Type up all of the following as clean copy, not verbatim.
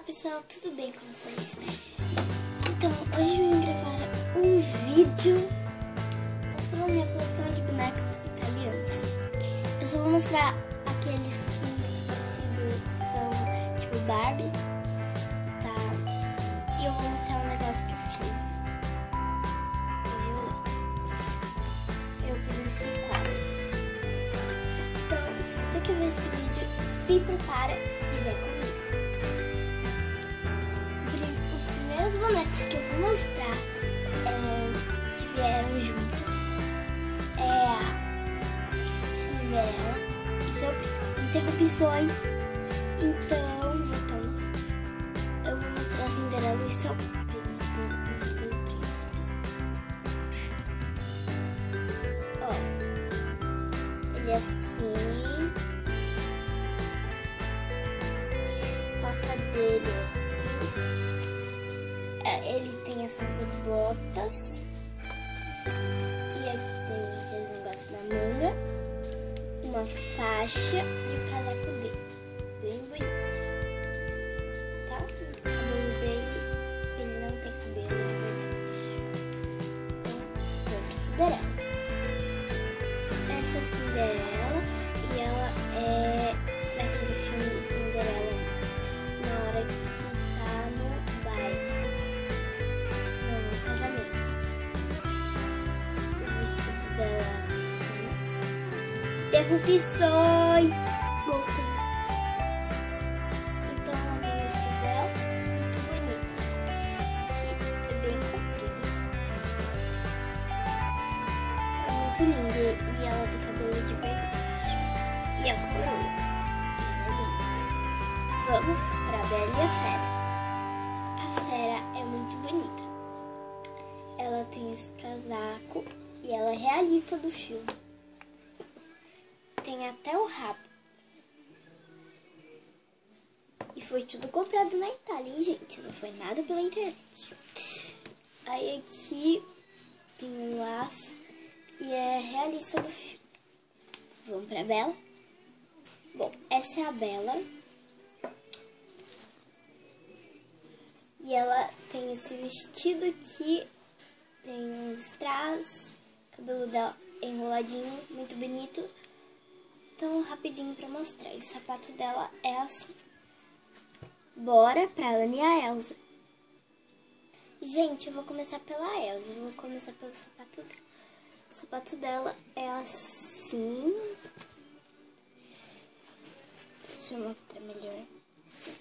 pessoal, tudo bem com vocês? Então, hoje eu vim gravar um vídeo mostrando a minha coleção de bonecos italianos. Eu só vou mostrar aqueles que parecidos são tipo Barbie, tá? E eu vou mostrar um negócio que eu fiz. Eu fiz esse quadro aqui. Então, se você quer ver esse vídeo, se prepara e vem comigo. Os bonecos que eu vou mostrar que vieram juntos é a Cinderela e seu príncipe. Interrupções. Então, voltamos. Eu vou mostrar a Cinderela e seu príncipe. Vou começar pelo príncipe. Ó, ele é assim. A calça dele é assim. Ele tem essas botas. E aqui tem aqueles negócios na manga. Uma faixa e o casaco dele. Bem bonito. Tá? O cabelo dele, ele não tem cabelo de verdade. Então, vamos pra Cinderela. Essa é a Cinderela. E ela é daquele filme Cinderela. Na hora que se tá no baile. Interrupções. Voltamos. Então ela tem esse véu muito bonito, que é bem comprido. É muito lindo e ela tem cabelo de verdade. E a coroa é linda. Vamos para a Bela e a Fera. A Fera é muito bonita. Ela tem esse casaco e ela é realista do filme. Tem até o rabo. E foi tudo comprado na Itália, hein, gente? Não foi nada pela internet. Aí aqui tem um laço e é realista do filme. Vamos pra Bela? Bom, essa é a Bela. E ela tem esse vestido aqui. Tem uns strass. O cabelo dela é enroladinho, muito bonito. Então, rapidinho pra mostrar. E o sapato dela é assim. Bora pra Anna e a Elsa. Gente, eu vou começar pela Elsa. Eu vou começar pelo sapato dela. O sapato dela é assim. Deixa eu mostrar melhor. Assim.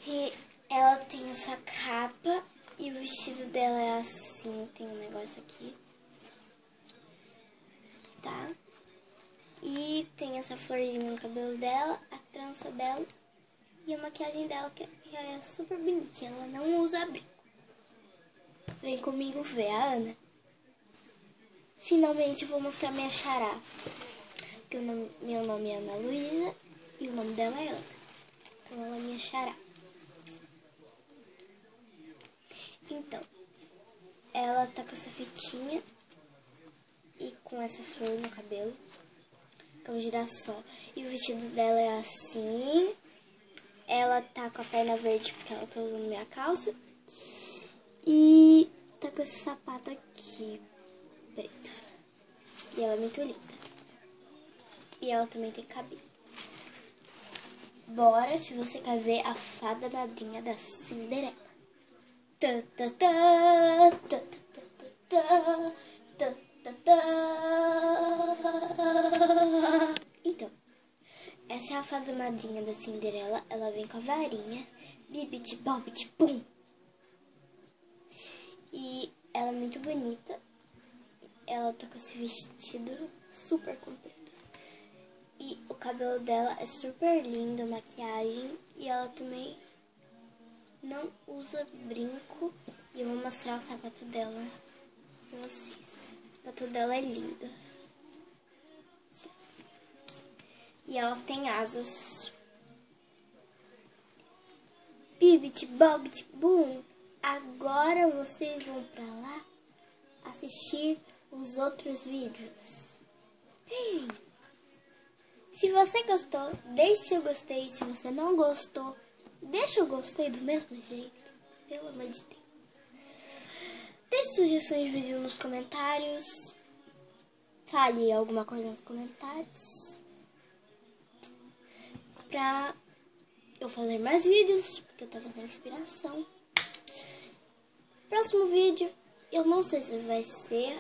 E ela tem essa capa. E o vestido dela é assim. Tem um negócio aqui. Tá? E tem essa florzinha no cabelo dela, a trança dela e a maquiagem dela que é super bonitinha. Ela não usa brinco. Vem comigo ver a Ana. Finalmente vou mostrar minha xará. Porque meu nome é Ana Luísa e o nome dela é Ana. Então ela é minha xará. Então, ela tá com essa fitinha. E com essa flor no cabelo, que é um girassol. E o vestido dela é assim. Ela tá com a perna verde porque ela tá usando minha calça. E tá com esse sapato aqui, preto. E ela é muito linda. E ela também tem cabelo. Bora, se você quer ver a fada madrinha da Cinderela. Então, essa é a fada madrinha da Cinderela. Ela vem com a varinha. Bibit, bobit, bum. E ela é muito bonita. Ela tá com esse vestido super comprido. E o cabelo dela é super lindo, a maquiagem. E ela também não usa brinco. E eu vou mostrar o sapato dela pra vocês. O sapato dela é lindo. E ela tem asas. Bibit, bobit, boom. Agora vocês vão pra lá assistir os outros vídeos. Se você gostou, deixe seu gostei. Se você não gostou, deixa o gostei do mesmo jeito. Pelo amor de Deus. Deixe sugestões de vídeo nos comentários. Fale alguma coisa nos comentários. Pra eu fazer mais vídeos, porque eu tô fazendo inspiração. Próximo vídeo, eu não sei se vai ser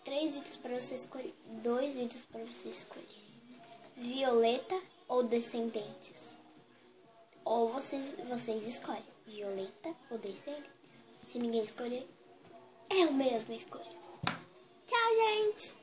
3 vídeos para você escolher, 2 vídeos para você escolher. Violeta ou Descendentes? Ou vocês escolhem Violeta ou Descendentes. Se ninguém escolher, é a mesma escolha. Tchau, gente!